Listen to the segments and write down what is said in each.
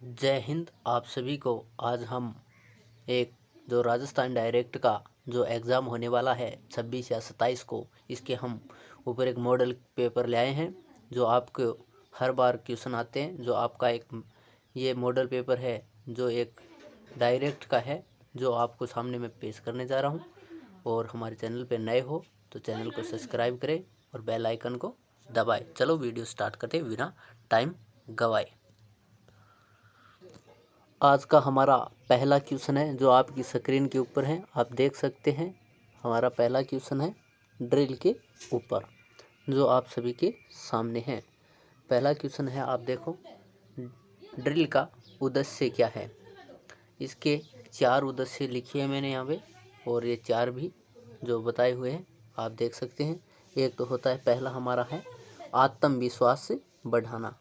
जय हिंद। आप सभी को आज हम एक जो राजस्थान डायरेक्ट का जो एग्ज़ाम होने वाला है 26 या 27 को, इसके हम ऊपर एक मॉडल पेपर ले आए हैं। जो आपको हर बार क्वेश्चन आते हैं, जो आपका एक ये मॉडल पेपर है जो एक डायरेक्ट का है, जो आपको सामने मैं पेश करने जा रहा हूं। और हमारे चैनल पे नए हो तो चैनल को सब्सक्राइब करें और बेल आइकन को दबाएं। चलो वीडियो स्टार्ट करते बिना टाइम गवाए। आज का हमारा पहला क्वेश्चन है जो आपकी स्क्रीन के ऊपर है, आप देख सकते हैं। हमारा पहला क्वेश्चन है ड्रिल के ऊपर, जो आप सभी के सामने है। पहला क्वेश्चन है, आप देखो, ड्रिल का उद्देश्य क्या है। इसके 4 उद्देश्य लिखिए मैंने यहाँ पे, और ये 4 भी जो बताए हुए हैं आप देख सकते हैं। एक तो होता है, पहला हमारा है आत्मविश्वास से बढ़ाना।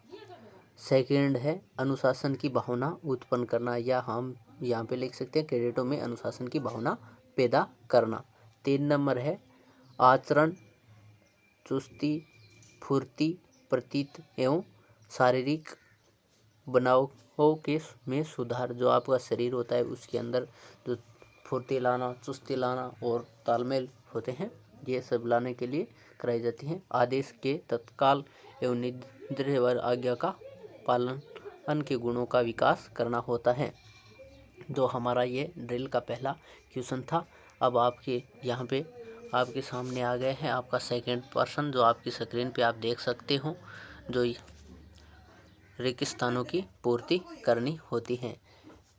सेकंड है अनुशासन की भावना उत्पन्न करना, या हम यहाँ पे लिख सकते हैं कैडेटों में अनुशासन की भावना पैदा करना। 3 नंबर है आचरण, चुस्ती, फुर्ती, प्रतीत एवं शारीरिक बनावों के में सुधार। जो आपका शरीर होता है उसके अंदर जो फुर्ती लाना, चुस्ती लाना और तालमेल होते हैं, ये सब लाने के लिए कराई जाती हैं। आदेश के तत्काल एवं निर्दय व आज्ञा का पालन के गुणों का विकास करना होता है। जो हमारा ये ड्रिल का पहला क्वेश्चन था। अब आपके यहाँ पे आपके सामने आ गए हैं आपका सेकंड पर्सन, जो आपकी स्क्रीन पे आप देख सकते हो, जो रिक्त स्थानों की पूर्ति करनी होती है।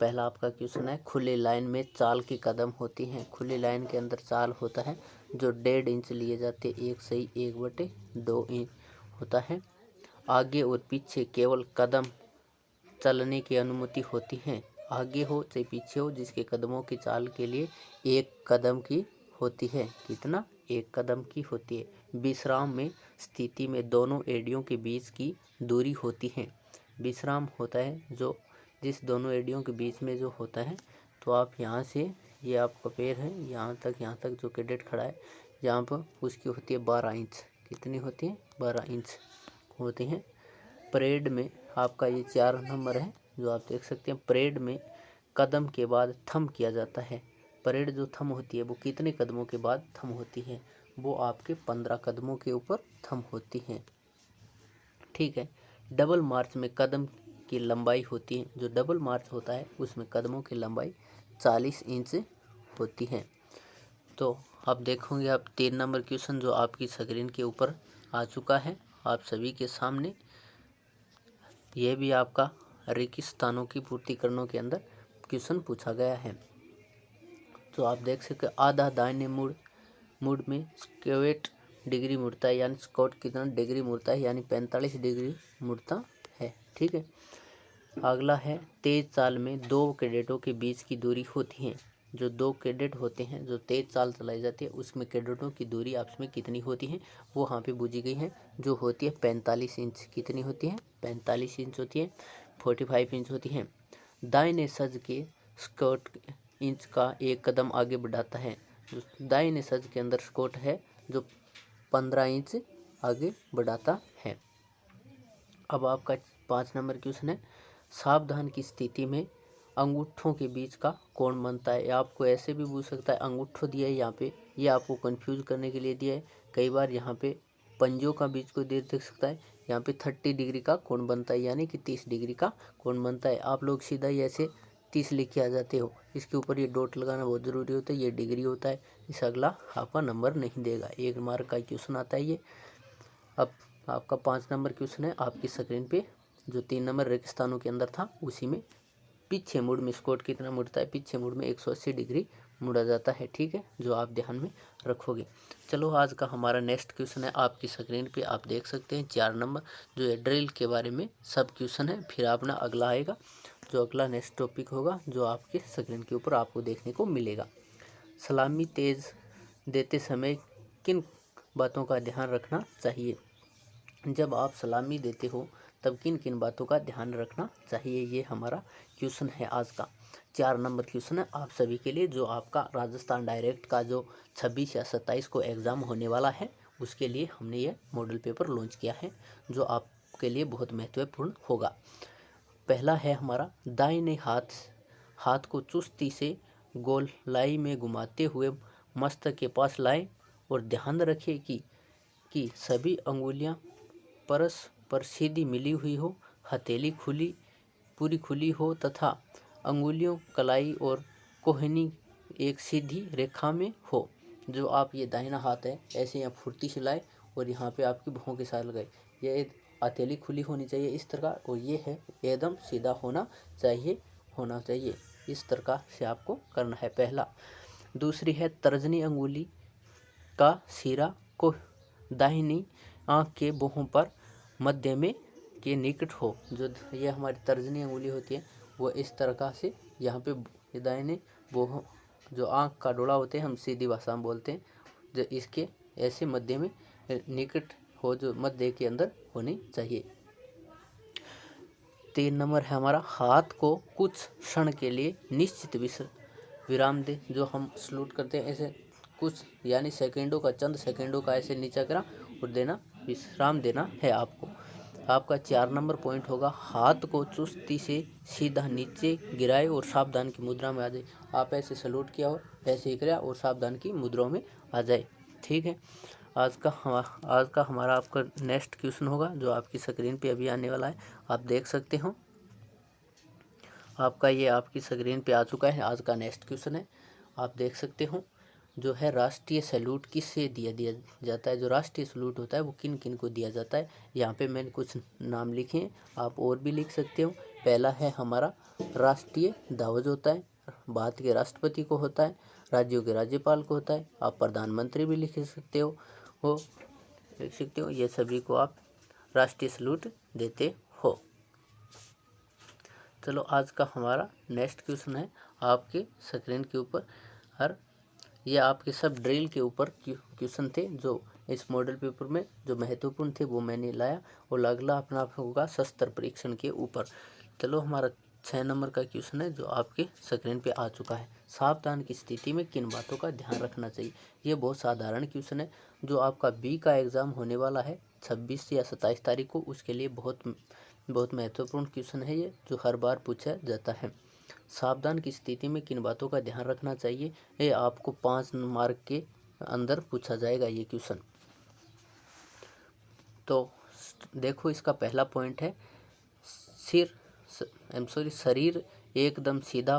पहला आपका क्वेश्चन है, खुली लाइन में चाल की कदम होती हैं। खुली लाइन के अंदर चाल होता है जो 1.5 इंच लिए जाते, 1/1/2 इंच होता है। आगे और पीछे केवल कदम चलने की अनुमति होती है। आगे हो चाहे पीछे हो, जिसके कदमों की चाल के लिए 1 कदम की होती है। कितना? 1 कदम की होती है। विश्राम में स्थिति में दोनों एड़ियों के बीच की दूरी होती है। विश्राम होता है जो जिस दोनों एड़ियों के बीच में जो होता है, तो आप यहाँ से, ये आपका पैर है, यहाँ तक जो कैडेट खड़ा है, यहाँ पर उसकी होती है 12 इंच। कितनी होती है? 12 इंच होती हैं। परेड में आपका ये 4 नंबर है जो आप देख सकते हैं। परेड में कदम के बाद थम किया जाता है। परेड जो थम होती है वो कितने कदमों के बाद थम होती है? वो आपके 15 कदमों के ऊपर थम होती है। ठीक है। डबल मार्च में कदम की लंबाई होती है, जो डबल मार्च होता है उसमें कदमों की लंबाई 40 इंच होती है। तो अब देखोगे आप 3 नंबर क्वेश्चन जो आपकी स्क्रीन के ऊपर आ चुका है आप सभी के सामने। यह भी आपका रिक्त स्थानों की पूर्ति करने के अंदर क्वेश्चन पूछा गया है। तो आप देख सकते हैं, आधा दाहिने मुड़ में स्क्वेट डिग्री मुड़ता है, यानी स्कॉट कितना डिग्री मुड़ता है, यानी 45 डिग्री मुड़ता है। ठीक है। अगला है, तेज चाल में 2 कैडेटों के बीच की दूरी होती है। जो 2 कैडेट होते हैं, जो तेज चाल चलाई जाती है, उसमें कैडेटों की दूरी आपस में कितनी होती है, वो यहाँ पे बूझी गई है, जो होती है 45 इंच। कितनी होती है? 45 इंच होती है। 45 इंच होती है। दाहिने सज के स्कॉट इंच का 1 कदम आगे बढ़ाता है। जो दाहिने सज के अंदर स्कॉट है जो 15 इंच आगे बढ़ाता है। अब आपका 5 नंबर क्वेश्चन है, सावधान की स्थिति में अंगूठों के बीच का कोण बनता है। या आपको ऐसे भी पूछ सकता है, अंगूठो दिया है यहाँ पे, ये आपको कंफ्यूज करने के लिए दिया है। कई बार यहाँ पे पंजों का बीच को देख सकता है, यहाँ पे 30 डिग्री का कोण बनता है, यानी कि 30 डिग्री का कोण बनता है। आप लोग सीधा ही ऐसे 30 लिख के आ जाते हो, इसके ऊपर ये डॉट लगाना बहुत ज़रूरी होता है, ये डिग्री होता है, इस अगला आपका नंबर नहीं देगा। 1 मार्क का क्वेश्चन आता है ये। अब आपका 5 नंबर क्वेश्चन है आपकी स्क्रीन पे, जो 3 नंबर रिक्त स्थानों के अंदर था, उसी में पीछे मुड़ में स्कॉट कितना मुड़ता है? पीछे मुड़ में 180 डिग्री मुड़ा जाता है। ठीक है, जो आप ध्यान में रखोगे। चलो आज का हमारा नेक्स्ट क्वेश्चन है आपकी स्क्रीन पे, आप देख सकते हैं 4 नंबर, जो है ड्रिल के बारे में सब क्वेश्चन है। फिर अपना अगला आएगा, जो अगला नेक्स्ट टॉपिक होगा, जो आपके स्क्रीन के ऊपर आपको देखने को मिलेगा। सलामी तेज देते समय किन बातों का ध्यान रखना चाहिए? जब आप सलामी देते हो तब किन किन बातों का ध्यान रखना चाहिए, ये हमारा क्वेश्चन है आज का। 4 नंबर क्वेश्चन है आप सभी के लिए, जो आपका राजस्थान डायरेक्ट का जो 26 या 27 को एग्ज़ाम होने वाला है, उसके लिए हमने ये मॉडल पेपर लॉन्च किया है, जो आपके लिए बहुत महत्वपूर्ण होगा। पहला है हमारा दाहिने हाथ को चुस्ती से गोलाई में घुमाते हुए मस्तक के पास लाएं और ध्यान रखें कि सभी अंगुलियां परस्पर सीधी मिली हुई हो, हथेली पूरी खुली हो तथा अंगुलियों कलाई और कोहनी एक सीधी रेखा में हो। जो आप ये दाहिना हाथ है ऐसे यहाँ फुर्ती से लाए और यहाँ पे आपकी भौं के साथ लगाए। ये हथेली खुली होनी चाहिए इस तरह, और ये है एकदम सीधा होना चाहिए। इस तरह से आपको करना है पहला। दूसरी है तर्जनी अंगुली का सिरा को दाहिनी आँख के भौं पर मध्य में के निकट हो। जो ये हमारी तर्जनी अंगुली होती है वो इस तरह से यहाँ पे दाहिने भौं जो आँख का डोला होते हैं हम सीधी भाषा में बोलते हैं, जो इसके ऐसे मध्य में निकट हो, जो मध्य के अंदर होनी चाहिए। 3 नंबर है हमारा हाथ को कुछ क्षण के लिए निश्चित विराम दे। जो हम सलूट करते हैं ऐसे कुछ यानी चंद सेकंडों का ऐसे नीचा करा और देना, विश्राम देना है आपको। आपका 4 नंबर पॉइंट होगा हाथ को चुस्ती से सीधा नीचे गिराए और सावधान की मुद्रा में आ जाए। आप ऐसे सलूट किया हो ऐसे ही करा और सावधान की मुद्राओं में आ जाए। ठीक है, आज का हमारा आपका नेक्स्ट क्वेश्चन होगा जो आपकी स्क्रीन पे अभी आने वाला है, आप देख सकते हो। आपका ये आपकी स्क्रीन पे आ चुका है। आज का नेक्स्ट क्वेश्चन है, आप देख सकते हो। जो है राष्ट्रीय सैल्यूट किससे दिया जाता है। जो राष्ट्रीय सैल्यूट होता है वो किन किन को दिया जाता है। यहाँ पे मैंने कुछ नाम लिखे हैं, आप और भी लिख सकते हो। पहला है हमारा राष्ट्रीय ध्वज होता है, भारत के राष्ट्रपति को होता है, राज्यों के राज्यपाल को होता है। आप प्रधानमंत्री भी लिख सकते हो ये सभी को आप राष्ट्रीय सैल्यूट देते हो। चलो आज का हमारा नेक्स्ट क्वेश्चन है आपके स्क्रीन के ऊपर। ये आपके सब ड्रिल के ऊपर क्वेश्चन थे जो इस मॉडल पेपर में जो महत्वपूर्ण थे वो मैंने लाया, और अगला अपना होगा शस्त्र परीक्षण के ऊपर। चलो हमारा 6 नंबर का क्वेश्चन है जो आपके स्क्रीन पे आ चुका है। सावधान की स्थिति में किन बातों का ध्यान रखना चाहिए। ये बहुत साधारण क्वेश्चन है जो आपका बी का एग्ज़ाम होने वाला है 26 या 27 तारीख को, उसके लिए बहुत महत्वपूर्ण क्वेश्चन है ये, जो हर बार पूछा जाता है। सावधान की स्थिति में किन बातों का ध्यान रखना चाहिए, ये आपको 5 मार्क के अंदर पूछा जाएगा ये क्वेश्चन। तो देखो इसका पहला पॉइंट है शरीर एकदम सीधा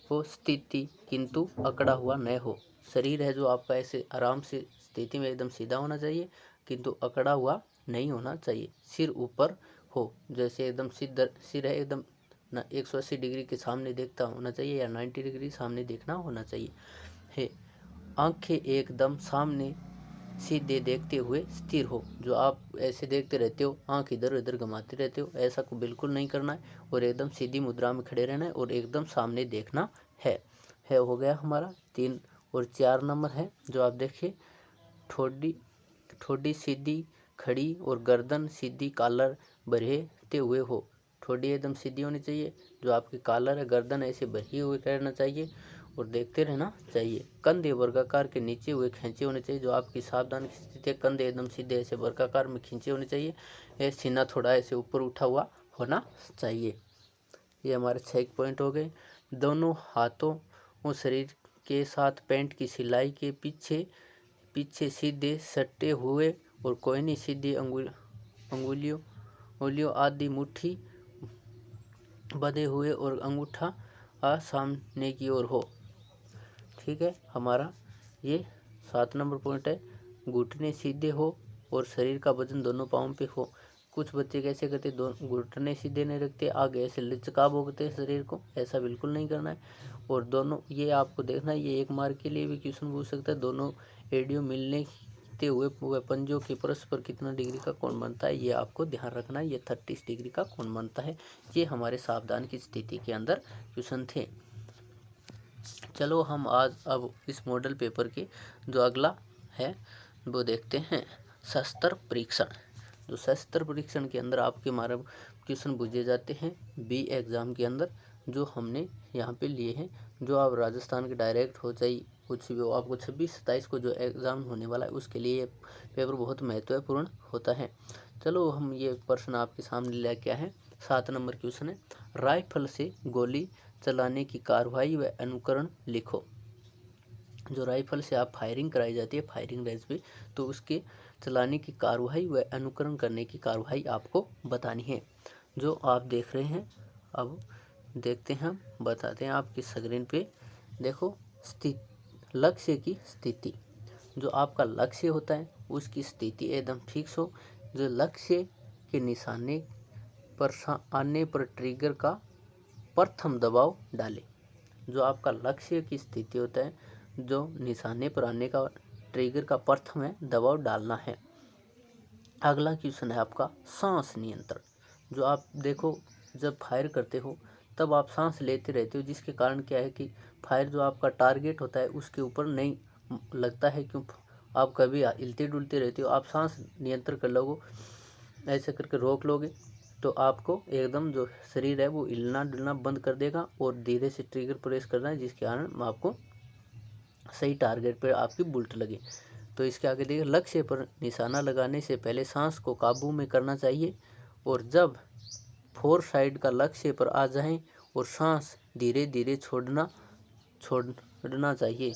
हो स्थिति किंतु अकड़ा हुआ न हो। शरीर है जो आपका ऐसे आराम से स्थिति में एकदम सीधा होना चाहिए किंतु अकड़ा हुआ नहीं होना चाहिए। सिर ऊपर हो, जैसे एकदम सिर है एकदम 180 डिग्री के सामने देखता होना चाहिए या 90 डिग्री सामने देखना होना चाहिए है। आंखें एकदम सामने सीधे देखते हुए स्थिर हो। जो आप ऐसे देखते रहते हो आंख इधर उधर घुमाते रहते हो, ऐसा को बिल्कुल नहीं करना है और एकदम सीधी मुद्रा में खड़े रहना है और एकदम सामने देखना है। हो गया हमारा 3 और 4 नंबर है जो आप देखिए ठोडी सीधी खड़ी और गर्दन सीधी कॉलर बढ़ते हुए हो। ठोडी एकदम सीधी होनी चाहिए, जो आपकी कॉलर है गर्दन ऐसे बढ़ी हुए करना चाहिए और देखते रहना चाहिए। कंधे वर्गाकार के नीचे हुए खींचे होने चाहिए। जो आपकी सावधान की स्थिति है कंधे एकदम सीधे ऐसे वर्गाकार में खींचे होने चाहिए। सीना थोड़ा ऐसे ऊपर उठा हुआ होना चाहिए। ये हमारे 6 पॉइंट हो गए। दोनों हाथों और शरीर के साथ पैंट की सिलाई के पीछे सीधे सटे हुए और कोहनी सीधी अंगुलियों आदि मुट्ठी बंधे हुए और अंगूठा सामने की ओर हो। ठीक है, हमारा ये 7 नंबर पॉइंट है। घुटने सीधे हो और शरीर का वजन दोनों पाँव पे हो। कुछ बच्चे कैसे करते दो घुटने सीधे नहीं रखते, आगे ऐसे लचका भोगते हैं शरीर को, ऐसा बिल्कुल नहीं करना है। और दोनों ये आपको देखना है, ये 1 मार्क के लिए भी क्वेश्चन पूछ सकता है। दोनों एडियो मिलने हुए पंजों के परस्पर कितना डिग्री का कोण बनता है, ये आपको ध्यान रखना है। ये 30 डिग्री का कोण बनता है। ये हमारे सावधान की स्थिति के अंदर क्वेश्चन थे। चलो हम आज अब इस मॉडल पेपर के जो अगला है वो देखते हैं शस्त्र परीक्षण। जो शस्त्र परीक्षण के अंदर आपके हमारे क्वेश्चन पूछे जाते हैं बी एग्ज़ाम के अंदर, जो हमने यहाँ पे लिए हैं। जो आप राजस्थान के डायरेक्ट हो चाहे कुछ भी हो, आपको 26-27 को जो एग्ज़ाम होने वाला है उसके लिए ये पेपर बहुत महत्वपूर्ण होता है। चलो हम ये प्रश्न आपके सामने लेके आए हैं। 7 नंबर क्वेश्चन है, राइफल से गोली चलाने की कार्रवाई व अनुकरण लिखो। जो राइफल से आप फायरिंग कराई जाती है फायरिंग रेंज पे, तो उसके चलाने की कार्रवाई व अनुकरण करने की कार्रवाई आपको बतानी है। जो आप देख रहे हैं, अब देखते हैं, हम बताते हैं आपकी स्क्रीन पे। देखो, लक्ष्य की स्थिति, जो आपका लक्ष्य होता है उसकी स्थिति एकदम फिक्स हो। जो लक्ष्य के निशाने पर आने पर ट्रिगर का प्रथम दबाव डालें। जो आपका लक्ष्य की स्थिति होता है, जो निशाने पर आने का ट्रिगर का प्रथम है दबाव डालना है। अगला क्वेश्चन है आपका सांस नियंत्रण। जो आप देखो, जब फायर करते हो तब आप सांस लेते रहते हो, जिसके कारण क्या है कि फायर जो आपका टारगेट होता है उसके ऊपर नहीं लगता है। क्यों, आप कभी हिलते डुलते रहते हो, आप सांस नियंत्रण कर लोगे, ऐसे करके रोक लोगे तो आपको एकदम जो शरीर है वो हिलना डुलना बंद कर देगा और धीरे से ट्रिगर प्रेस करना है, जिसके कारण आपको सही टारगेट पर आपकी बुलेट लगे। तो इसके आगे देखिए, लक्ष्य पर निशाना लगाने से पहले सांस को काबू में करना चाहिए, और जब फोर साइड का लक्ष्य पर आ जाए और सांस धीरे धीरे छोड़ना चाहिए।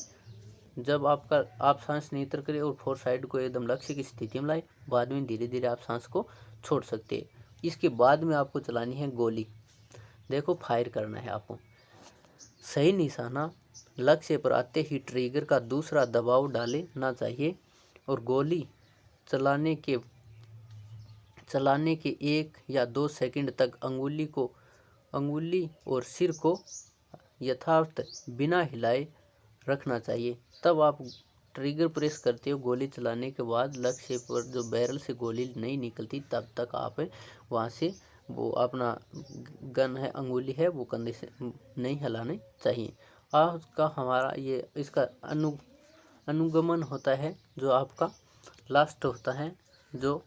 जब आप सांस नियंत्रण करें और फोर साइड को एकदम लक्ष्य की स्थिति में लाए, बाद में धीरे धीरे आप सांस को छोड़ सकते हैं। इसके बाद में आपको चलानी है गोली। देखो, फायर करना है आपको, सही निशाना लक्ष्य पर आते ही ट्रिगर का दूसरा दबाव डालना चाहिए, और गोली चलाने के 1 या 2 सेकंड तक अंगुली और सिर को यथार्थ बिना हिलाए रखना चाहिए। तब आप ट्रिगर प्रेस करते हो। गोली चलाने के बाद लक्ष्य पर जो बैरल से गोली नहीं निकलती, तब तक आप वहाँ से वो अपना गन है, अंगुली है, वो कंधे से नहीं हिलाने चाहिए। आज का हमारा ये इसका अनुगमन होता है, जो आपका लास्ट होता है, जो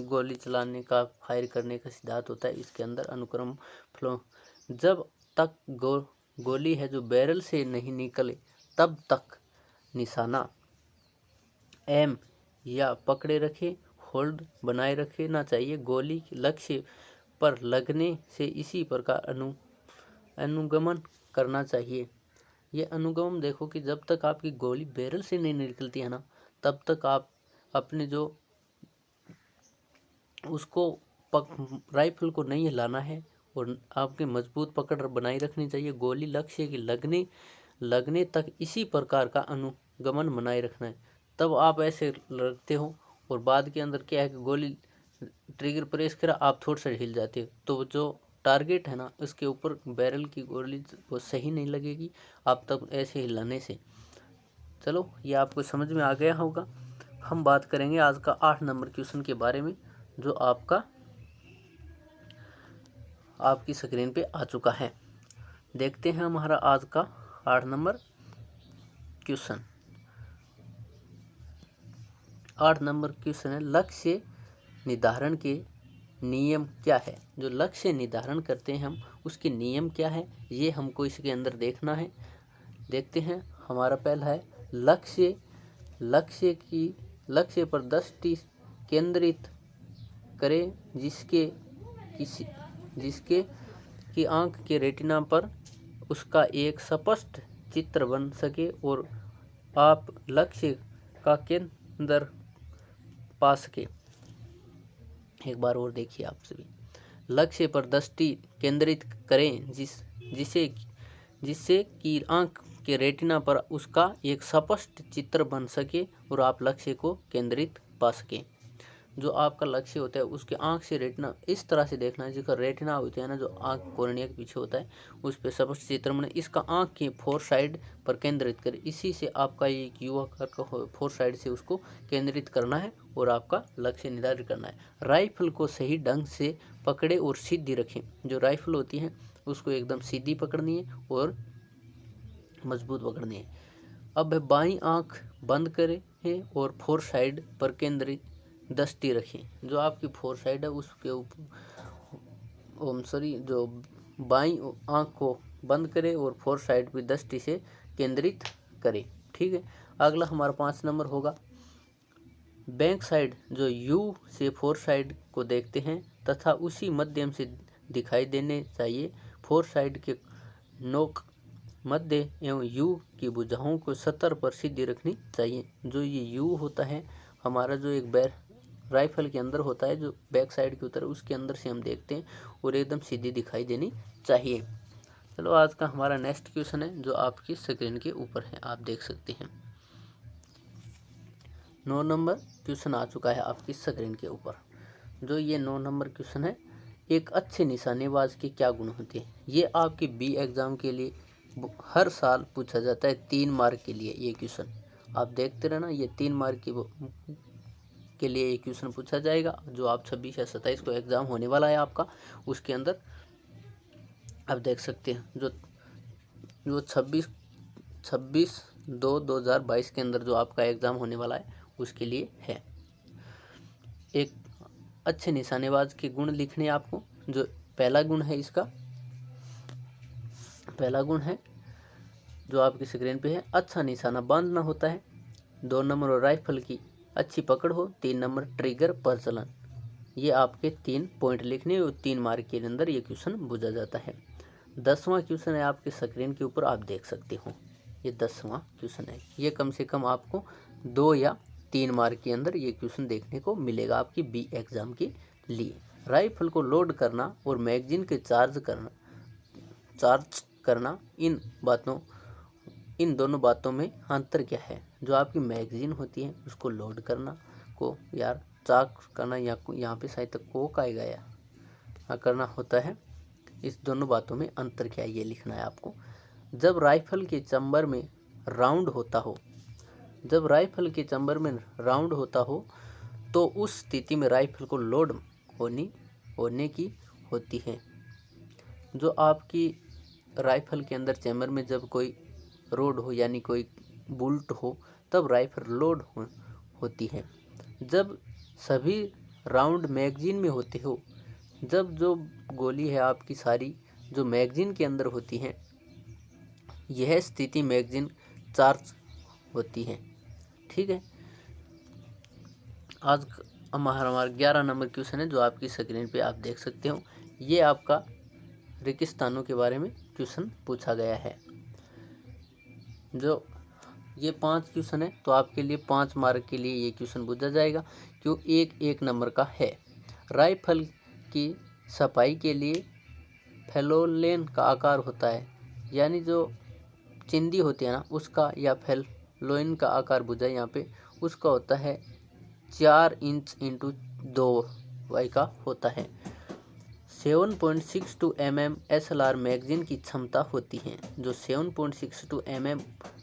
गोली चलाने का फायर करने का सिद्धांत होता है। इसके अंदर अनुक्रम फ्लो, जब तक गोली है जो बैरल से नहीं निकले तब तक निशाना एम या पकड़े रखे, होल्ड बनाए रखना चाहिए। गोली लक्ष्य पर लगने से इसी प्रकार अनुगमन करना चाहिए। ये अनुगमन देखो कि जब तक आपकी गोली बैरल से नहीं निकलती है ना, तब तक आप अपने जो उसको राइफल को नहीं हिलाना है, और आपकी मजबूत पकड़ बनाए रखनी चाहिए। गोली लक्ष्य की लगने तक इसी प्रकार का अनुगमन बनाए रखना है। तब आप ऐसे रखते हो, और बाद के अंदर क्या है कि गोली ट्रिगर प्रेस करा, आप थोड़ा सा हिल जाते हो, तो जो टारगेट है ना उसके ऊपर बैरल की गोली वो सही नहीं लगेगी आप तब ऐसे हिलाने से। चलो, ये आपको समझ में आ गया होगा। हम बात करेंगे आज का 8 नंबर क्वेश्चन के बारे में, जो आपकी स्क्रीन पे आ चुका है। देखते हैं हमारा आज का 8 नंबर क्वेश्चन। 8 नंबर क्वेश्चन है, लक्ष्य निर्धारण के नियम क्या है। जो लक्ष्य निर्धारण करते हैं हम, उसके नियम क्या है, ये हमको इसके अंदर देखना है। देखते हैं, हमारा पहला है लक्ष्य पर दृष्टि केंद्रित करें, जिसके की आंख के रेटिना पर उसका एक स्पष्ट चित्र बन सके और आप लक्ष्य का केंद्र पा सके। एक बार और देखिए आप सभी, लक्ष्य पर दृष्टि केंद्रित करें, जिससे कि आंख के रेटिना पर उसका एक स्पष्ट चित्र बन सके और आप लक्ष्य को केंद्रित पा सकें। जो आपका लक्ष्य होता है उसके आंख से रेटिना इस तरह से देखना है, जिसका रेटिना होता है ना, जो आंख कॉर्निया के पीछे होता है, उस पर स्पष्ट चित्र बने, इसका आंख के फोर साइड पर केंद्रित करे। इसी से आपका ये युवा का फोर साइड से उसको केंद्रित करना है और आपका लक्ष्य निर्धारित करना है। राइफल को सही ढंग से पकड़े और सीधी रखें। जो राइफल होती है उसको एकदम सीधी पकड़नी है और मजबूत पकड़नी है। अब बाईं आंख बंद करें और फोर साइड पर केंद्रित दृष्टि रखें। जो आपकी फोर साइड है उसके ऊपर जो बाईं आंख को बंद करें और फोर साइड पर दृष्टि से केंद्रित करें। ठीक है। अगला हमारा 5 नंबर होगा, बैक साइड जो यू से फोर साइड को देखते हैं तथा उसी माध्यम से दिखाई देने चाहिए। फोर साइड के नोक मध्य एवं यू की भुजाओं को 70 पर सीधी रखनी चाहिए। जो ये यू होता है हमारा जो एक राइफल के अंदर होता है, जो बैक साइड की तरफ उसके अंदर से हम देखते हैं, और एकदम सीधी दिखाई देनी चाहिए। चलो आज का हमारा नेक्स्ट क्वेश्चन है जो आपकी स्क्रीन के ऊपर है, आप देख सकते हैं। 9 नंबर क्वेश्चन आ चुका है आपकी स्क्रीन के ऊपर। जो ये 9 नंबर क्वेश्चन है, एक अच्छे निशानेबाज के क्या गुण होते हैं। ये आपके बी एग्ज़ाम के लिए हर साल पूछा जाता है, 3 मार्क के लिए ये क्वेश्चन। आप देखते रहना, ये 3 मार्क के लिए ये क्वेश्चन पूछा जाएगा, जो आप 26 या 27 को एग्ज़ाम होने वाला है आपका। उसके अंदर आप देख सकते हैं जो 26/2/2022 के अंदर जो आपका एग्ज़ाम होने वाला है उसके लिए है। एक अच्छे निशानेबाज के गुण लिखने आपको। जो पहला गुण है, इसका पहला गुण है जो आपकी स्क्रीन पे है, अच्छा निशाना बांधना होता है। 2 नंबर और राइफल की अच्छी पकड़ हो। 3 नंबर ट्रिगर प्रचलन। ये आपके 3 पॉइंट लिखने और 3 मार्क के अंदर ये क्वेश्चन पूछा जाता है। 10वां क्वेश्चन है आपके स्क्रीन के ऊपर, आप देख सकते हो। ये 10वां क्वेश्चन है। ये कम से कम आपको 2 या 3 मार्क के अंदर ये क्वेश्चन देखने को मिलेगा आपकी बी एग्ज़ाम के लिए। राइफल को लोड करना और मैगजीन के चार्ज करना, इन दोनों बातों में अंतर क्या है। जो आपकी मैगजीन होती है उसको लोड करना को यार चार्ज करना, या यहाँ पे शायद तक को आएगा या करना होता है। इस दोनों बातों में अंतर क्या है ये लिखना है आपको। जब राइफल के चैम्बर में राउंड होता हो तो उस स्थिति में राइफल को लोड होने की होती है। जो आपकी राइफल के अंदर चैम्बर में जब कोई रोड हो यानी कोई बुलेट हो, तब राइफल लोड होती है। जब सभी राउंड मैगजीन में होते हो, जब जो गोली है आपकी सारी जो मैगजीन के अंदर होती है, यह स्थिति मैगजीन चार्ज होती है। ठीक है। आज हमारा 11 नंबर क्वेश्चन है जो आपकी स्क्रीन पे आप देख सकते हो। ये आपका रेगिस्तानों के बारे में क्वेश्चन पूछा गया है। जो ये 5 क्वेश्चन है तो आपके लिए 5 मार्क के लिए ये क्वेश्चन पूछा जाएगा, क्यों 1 नंबर का है। राइफल की सफाई के लिए फेलोलेन का आकार होता है, यानी जो चिंदी होती है ना उसका, या फेलोइन का आकार बुझा यहाँ पे उसका होता है 4 इंच × 2 का होता है। 7.62 mm SLR मैगजीन की क्षमता होती है। जो 7.62 mm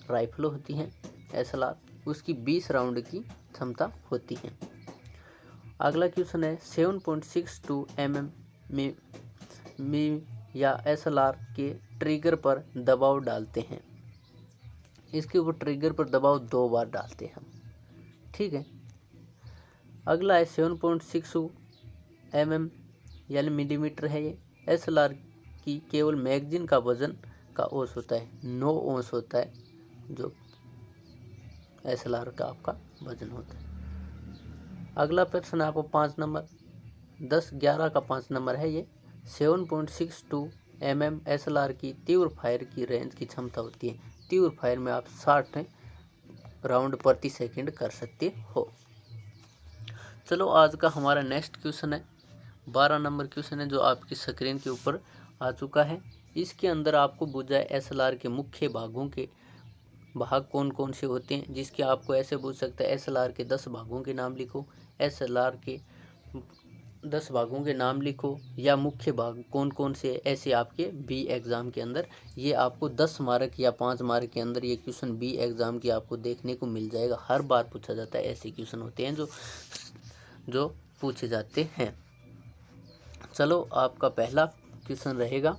राइफल होती हैं SLR, उसकी 20 राउंड की क्षमता होती है। अगला क्वेश्चन है 7.62 mm में या SLR के ट्रिगर पर दबाव डालते हैं। इसके ऊपर ट्रिगर पर दबाव 2 बार डालते हैं हम। ठीक है। अगला है 7.62 mm यानी मिलीमीटर है ये। SLR की केवल मैगजीन का वजन का औंस होता है, 9 औंस होता है जो SLR का आपका वजन होता है। अगला प्रश्न है आपको 5 नंबर 10-11 का 5 नंबर है ये। 7.62 mm SLR की तीव्र फायर की रेंज की क्षमता होती है। तीव्र फायर में आप 60 राउंड प्रति सेकंड कर सकते हो। चलो आज का हमारा नेक्स्ट क्वेश्चन है 12 नंबर क्वेश्चन है जो आपकी स्क्रीन के ऊपर आ चुका है। इसके अंदर आपको पूछा है SLR के मुख्य भागों के भाग कौन कौन से होते हैं, जिसके आपको ऐसे पूछ सकता है SLR के 10 भागों के नाम लिखो, SLR के 10 भागों के नाम लिखो, या मुख्य भाग कौन कौन से। ऐसे आपके बी एग्ज़ाम के अंदर ये आपको 10 मार्क या 5 मार्क के अंदर ये क्वेश्चन बी एग्ज़ाम की आपको देखने को मिल जाएगा। हर बार पूछा जाता है, ऐसे क्वेश्चन होते हैं जो पूछे जाते हैं। चलो आपका पहला क्वेश्चन रहेगा,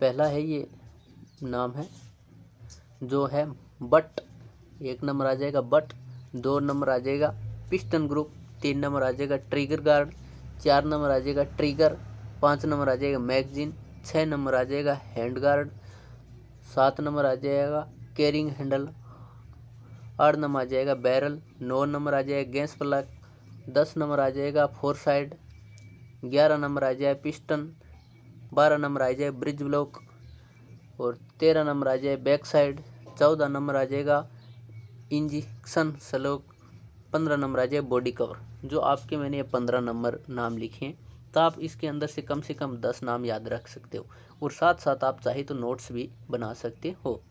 पहला है ये नाम है जो है बट। 1 नंबर आ जाएगा बट, 2 नंबर आ जाएगा पिस्टन ग्रुप, 3 नंबर आ जाएगा ट्रिगर गार्ड, 4 नंबर आ जाएगा ट्रिगर, 5 नंबर आ जाएगा मैगजीन, 6 नंबर आ जाएगा हैंड गार्ड, 7 नंबर आ जाएगा कैरिंग हैंडल, 8 नंबर आ जाएगा बैरल, 9 नंबर आ जाएगा गैस प्लग, 10 नंबर आ जाएगा फोर साइड, 11 नंबर आ जाएगा पिस्टन, 12 नंबर आ जाए ब्रिज ब्लॉक और 13 नंबर आ जाए बैक साइड, 14 नंबर आ जाएगा इंजेक्शन स्लोक, 15 नंबर आ जाए बॉडी कवर। जो आपके मैंने ये 15 नंबर नाम लिखे हैं, तो आप इसके अंदर से कम 10 नाम याद रख सकते हो और साथ साथ आप चाहे तो नोट्स भी बना सकते हो।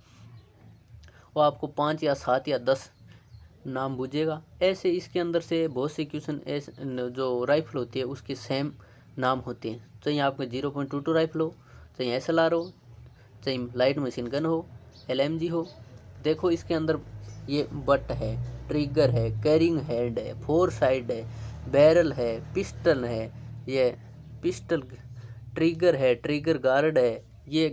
वो आपको 5 या 7 या 10 नाम बूझेगा। ऐसे इसके अंदर से बहुत से क्वेश्चन ऐसे जो राइफल होती है उसके सेम नाम होते हैं, चाहे आपका 0.22 राइफल हो, चाहे SLR हो, चाहे लाइट मशीन गन हो, LMG हो। देखो इसके अंदर ये बट है, ट्रिगर है, कैरिंग हेड है, फोर साइड है, बैरल है, पिस्टल है, ये पिस्टल ट्रिगर है, ट्रिगर गार्ड है, ये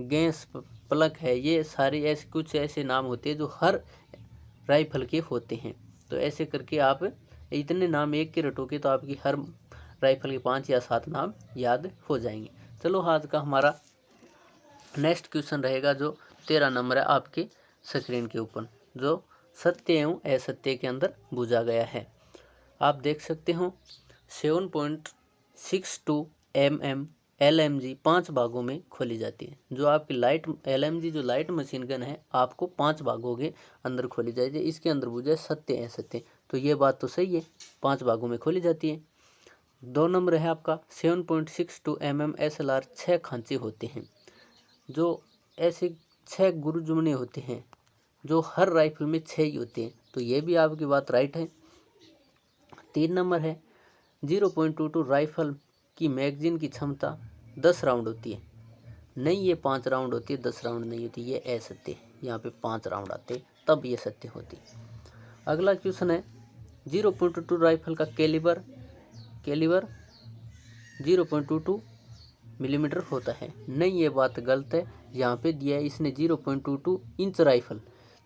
गैस प्लग है। ये सारे ऐसे कुछ ऐसे नाम होते हैं जो हर राइफल के होते हैं। तो ऐसे करके आप इतने नाम एक के रटोगे तो आपकी हर राइफल के 5 या 7 नाम याद हो जाएंगे। चलो आज का हमारा नेक्स्ट क्वेश्चन रहेगा जो 13 नंबर है आपके स्क्रीन के ऊपर, जो सत्य एवं असत्य के अंदर बूझा गया है। आप देख सकते हो 7.62 mm LMG 5 भागों में खोली जाती है। जो आपकी लाइट LMG जो लाइट मशीन गन है आपको 5 भागों के अंदर खोली जाती है। इसके अंदर बूझा सत्य असत्य, तो ये बात तो सही है, 5 भागों में खोली जाती है। 2 नंबर है आपका 7.62 mm SLR 6 खांचे होते हैं। जो ऐसे 6 गुरुजुमने होते हैं जो हर राइफल में 6 ही होते हैं, तो ये भी आपकी बात राइट है। 3 नंबर है 0.22 राइफल की मैगजीन की क्षमता 10 राउंड होती है। नहीं, ये 5 राउंड होती है, 10 राउंड नहीं होती, ये असत्य है। यहाँ पे 5 राउंड आते तब ये सत्य होती। अगला क्वेश्चन है 0.22 राइफल का कैलिबर 0.22 मिलीमीटर होता है। नहीं, ये बात गलत है। यहाँ पे दिया है इसने 0.22 इंच राइफल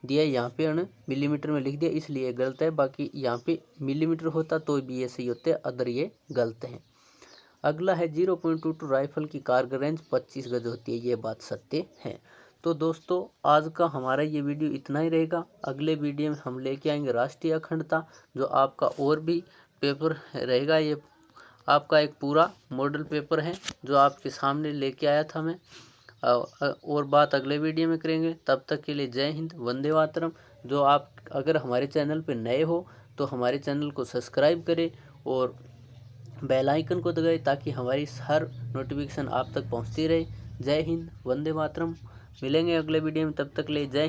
दिया है, यहाँ पे मिलीमीटर में लिख दिया इसलिए गलत है। बाकी यहाँ पे मिलीमीटर होता तो भी ये सही होते, अदर ये गलत है। अगला है 0.22 राइफल की कारगर रेंज 25 गज होती है, ये बात सत्य है। तो दोस्तों आज का हमारा ये वीडियो इतना ही रहेगा। अगले वीडियो में हम लेके आएंगे राष्ट्रीय अखंडता, जो आपका और भी पेपर रहेगा। ये आपका एक पूरा मॉडल पेपर है जो आपके सामने लेके आया था मैं, और बात अगले वीडियो में करेंगे। तब तक के लिए जय हिंद, वंदे मातरम। जो आप अगर हमारे चैनल पर नए हो तो हमारे चैनल को सब्सक्राइब करें और बेल आइकन को दबाएं ताकि हमारी हर नोटिफिकेशन आप तक पहुंचती रहे। जय हिंद, वंदे मातरम। मिलेंगे अगले वीडियो में, तब तक ले जय।